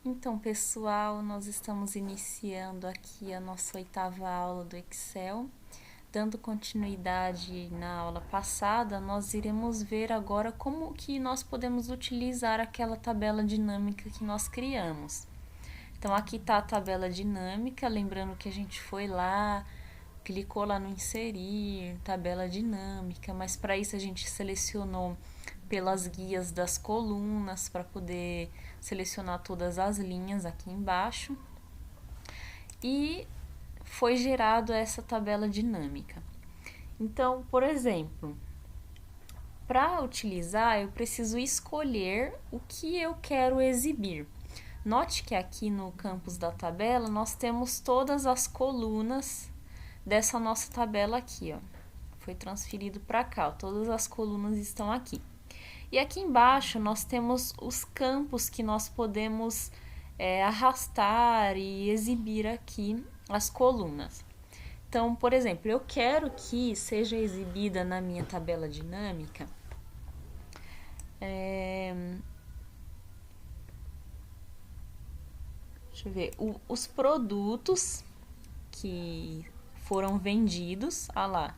Então, pessoal, nós estamos iniciando aqui a nossa 8ª aula do Excel. Dando continuidade na aula passada, nós iremos ver agora como que nós podemos utilizar aquela tabela dinâmica que nós criamos. Então, aqui está a tabela dinâmica, lembrando que a gente foi lá, clicou lá no inserir, tabela dinâmica, mas para isso a gente selecionou pelas guias das colunas para poder selecionar todas as linhas aqui embaixo. E foi gerado essa tabela dinâmica. Então, por exemplo, para utilizar, eu preciso escolher o que eu quero exibir. Note que aqui no campus da tabela nós temos todas as colunas dessa nossa tabela aqui, ó. Foi transferido para cá, ó. Todas as colunas estão aqui. E aqui embaixo nós temos os campos que nós podemos arrastar e exibir aqui as colunas. Então, por exemplo, eu quero que seja exibida na minha tabela dinâmica deixa eu ver, os produtos que foram vendidos, lá,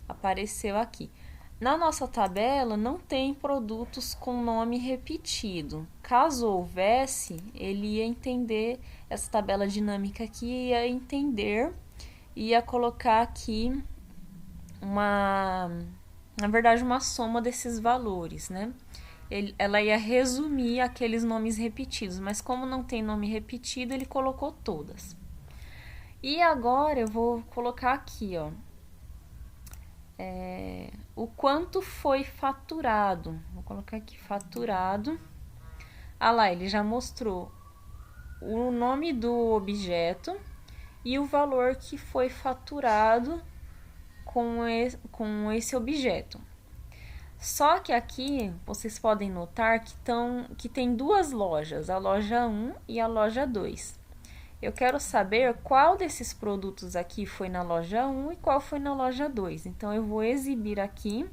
apareceu aqui. Na nossa tabela não tem produtos com nome repetido. Caso houvesse, ele ia entender, essa tabela dinâmica aqui ia entender, ia colocar aqui na verdade, uma soma desses valores, né? Ela ia resumir aqueles nomes repetidos, mas como não tem nome repetido, ele colocou todas. E agora eu vou colocar aqui, ó, o quanto foi faturado. Vou colocar aqui faturado. Lá, ele já mostrou o nome do objeto e o valor que foi faturado com esse objeto. Só que aqui vocês podem notar que tem duas lojas, a loja 1 e a loja 2. Eu quero saber qual desses produtos aqui foi na loja 1 e qual foi na loja 2. Então, eu vou exibir aqui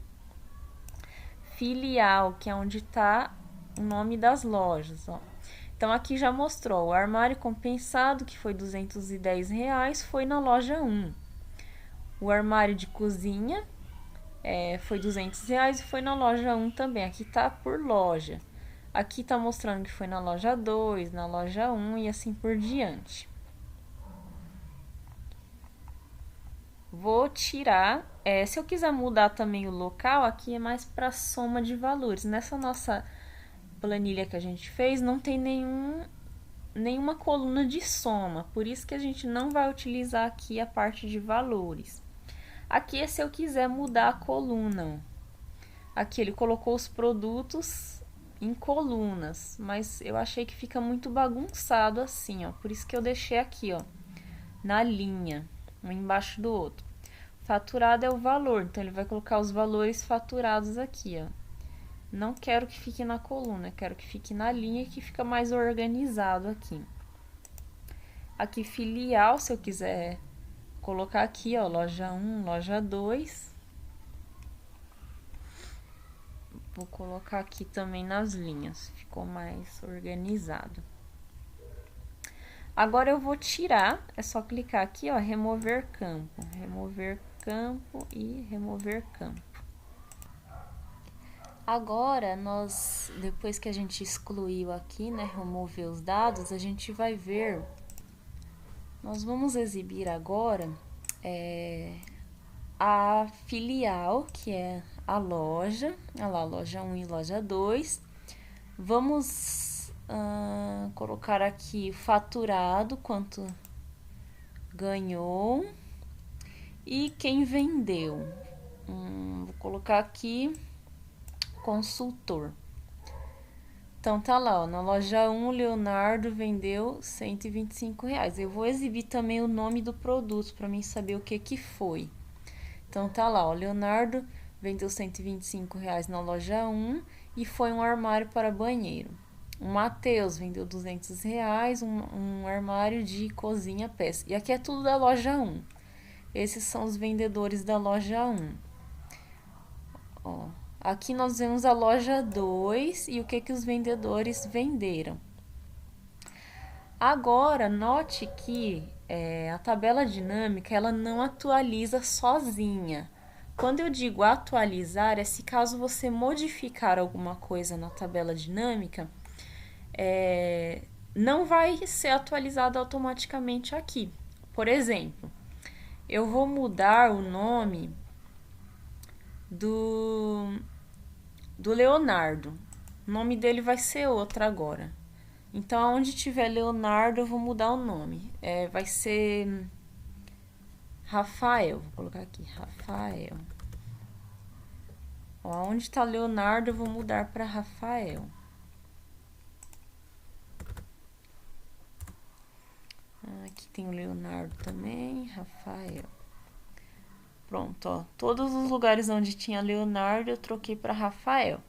filial, que é onde está o nome das lojas, ó. Então, aqui já mostrou o armário compensado, que foi R$210, foi na loja 1. O armário de cozinha foi R$200 e foi na loja 1 também. Aqui tá por loja. Aqui tá mostrando que foi na loja 2, na loja 1 e assim por diante. Vou tirar. Se eu quiser mudar também o local, aqui é mais para soma de valores. Nessa nossa planilha que a gente fez, não tem nenhuma coluna de soma. Por isso que a gente não vai utilizar aqui a parte de valores. Aqui é se eu quiser mudar a coluna. Aqui ele colocou os produtos em colunas, mas eu achei que fica muito bagunçado assim, ó. Por isso que eu deixei aqui, ó, na linha, um embaixo do outro. Faturado é o valor, então ele vai colocar os valores faturados aqui, ó. Não quero que fique na coluna, quero que fique na linha, que fica mais organizado aqui. Aqui filial, se eu quiser colocar aqui, ó, loja 1, loja 2. Vou colocar aqui também nas linhas, ficou mais organizado. Agora eu vou tirar, é só clicar aqui, ó, remover campo e remover campo. Agora, depois que a gente excluiu aqui, né, remover os dados, a gente vai ver, nós vamos exibir agora a filial, que é a loja, olha lá, loja 1 e loja 2. Vamos colocar aqui faturado, quanto ganhou, e quem vendeu. Vou colocar aqui consultor. Então, tá lá, ó, na loja 1, Leonardo vendeu R$125. Eu vou exibir também o nome do produto, para mim saber o que foi. Então, tá lá, ó, Leonardo vendeu R$125 na loja 1 e foi um armário para banheiro. O Matheus vendeu R$200, um armário de cozinha peça. E aqui é tudo da loja 1. Esses são os vendedores da loja 1. Ó, aqui nós vemos a loja 2 e o que os vendedores venderam. Agora, note que a tabela dinâmica ela não atualiza sozinha. Quando eu digo atualizar, é se caso você modificar alguma coisa na tabela dinâmica, não vai ser atualizada automaticamente aqui. Por exemplo, eu vou mudar o nome do, do Leonardo. O nome dele vai ser outro agora. Então, onde tiver Leonardo, eu vou mudar o nome. Vai ser Rafael. Vou colocar aqui, Rafael. Ó, onde está Leonardo, eu vou mudar para Rafael. Aqui tem o Leonardo também, Rafael. Pronto, ó. Todos os lugares onde tinha Leonardo, eu troquei para Rafael.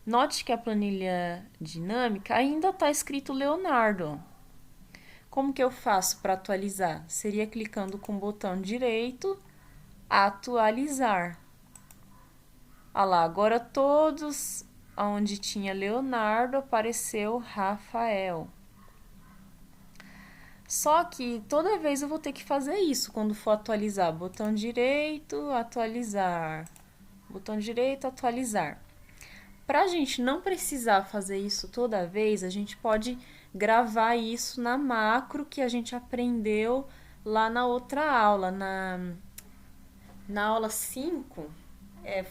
Note que a planilha dinâmica ainda está escrito Leonardo. Como que eu faço para atualizar? Seria clicando com o botão direito, atualizar. Olha lá, agora todos onde tinha Leonardo apareceu Rafael. Só que toda vez eu vou ter que fazer isso quando for atualizar. Botão direito, atualizar. Botão direito, atualizar. Para a gente não precisar fazer isso toda vez, a gente pode gravar isso na macro que a gente aprendeu lá na outra aula, na aula 5.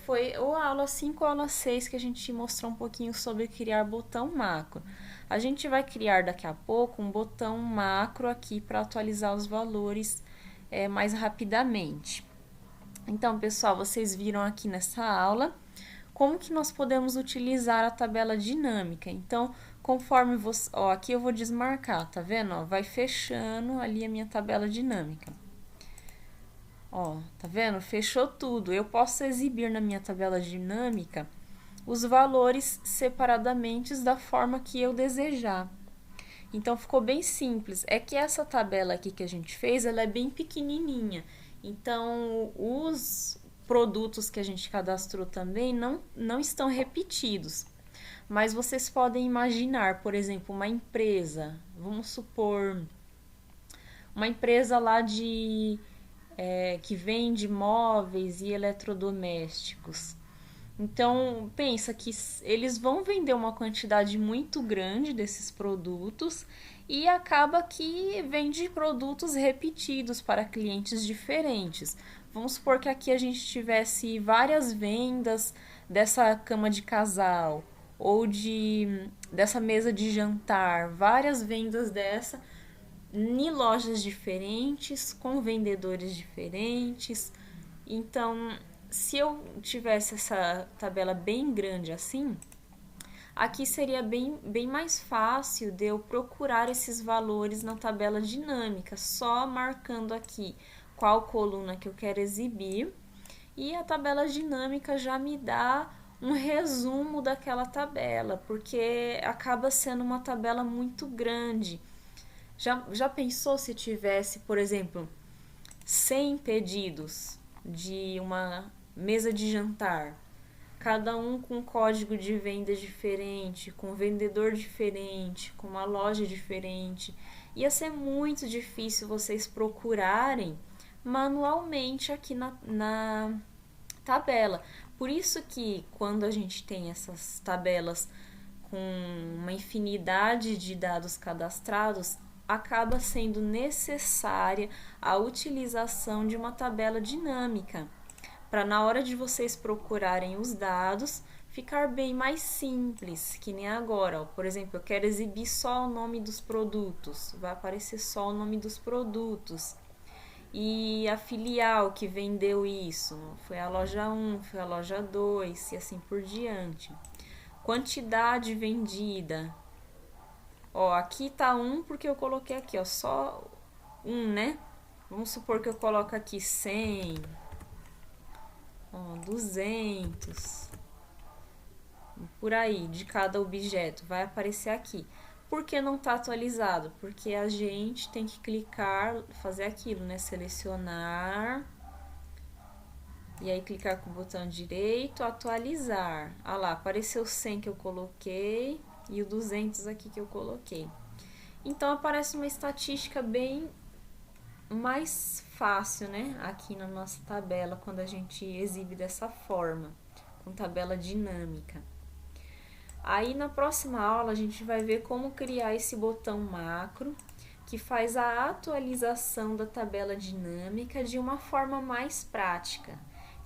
Foi ou a aula 5 ou a aula 6 que a gente mostrou um pouquinho sobre criar botão macro. A gente vai criar daqui a pouco um botão macro aqui para atualizar os valores mais rapidamente. Então, pessoal, vocês viram aqui nessa aula como que nós podemos utilizar a tabela dinâmica. Então, conforme você... Ó, aqui eu vou desmarcar, tá vendo? Ó, vai fechando ali a minha tabela dinâmica. Ó, tá vendo? Fechou tudo. Eu posso exibir na minha tabela dinâmica os valores separadamente da forma que eu desejar. Então, ficou bem simples. É que essa tabela aqui que a gente fez, ela é bem pequenininha. Então, os produtos que a gente cadastrou também não estão repetidos. Mas vocês podem imaginar, por exemplo, uma empresa. Vamos supor, uma empresa lá que vende móveis e eletrodomésticos. Então, pensa que eles vão vender uma quantidade muito grande desses produtos e acaba que vende produtos repetidos para clientes diferentes. Vamos supor que aqui a gente tivesse várias vendas dessa cama de casal ou dessa mesa de jantar, várias vendas dessa em lojas diferentes, com vendedores diferentes. Então, se eu tivesse essa tabela bem grande assim, aqui seria bem mais fácil de eu procurar esses valores na tabela dinâmica, só marcando aqui qual coluna que eu quero exibir, e a tabela dinâmica já me dá um resumo daquela tabela, porque acaba sendo uma tabela muito grande. Já pensou se tivesse, por exemplo, 100 pedidos de uma mesa de jantar, cada um com código de venda diferente, com vendedor diferente, com uma loja diferente? Ia ser muito difícil vocês procurarem manualmente aqui na tabela. Por isso que quando a gente tem essas tabelas com uma infinidade de dados cadastrados, acaba sendo necessária a utilização de uma tabela dinâmica, para na hora de vocês procurarem os dados, ficar bem mais simples, que nem agora. Ó. Por exemplo, eu quero exibir só o nome dos produtos, vai aparecer só o nome dos produtos. E a filial que vendeu isso, foi a loja 1, foi a loja 2 e assim por diante. Quantidade vendida. Ó, aqui tá 1 porque eu coloquei aqui, ó, só 1, né? Vamos supor que eu coloco aqui 100, ó, 200, por aí, de cada objeto, vai aparecer aqui. Por que não tá atualizado? Porque a gente tem que clicar, fazer aquilo, né? Selecionar, e aí clicar com o botão direito, atualizar. Ah lá, apareceu 100 que eu coloquei e o 200 aqui que eu coloquei. Então aparece uma estatística bem mais fácil, né? Aqui na nossa tabela, quando a gente exibe dessa forma, com tabela dinâmica. Aí na próxima aula a gente vai ver como criar esse botão macro, que faz a atualização da tabela dinâmica de uma forma mais prática.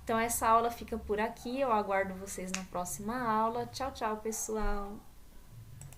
Então essa aula fica por aqui, eu aguardo vocês na próxima aula. Tchau, tchau, pessoal!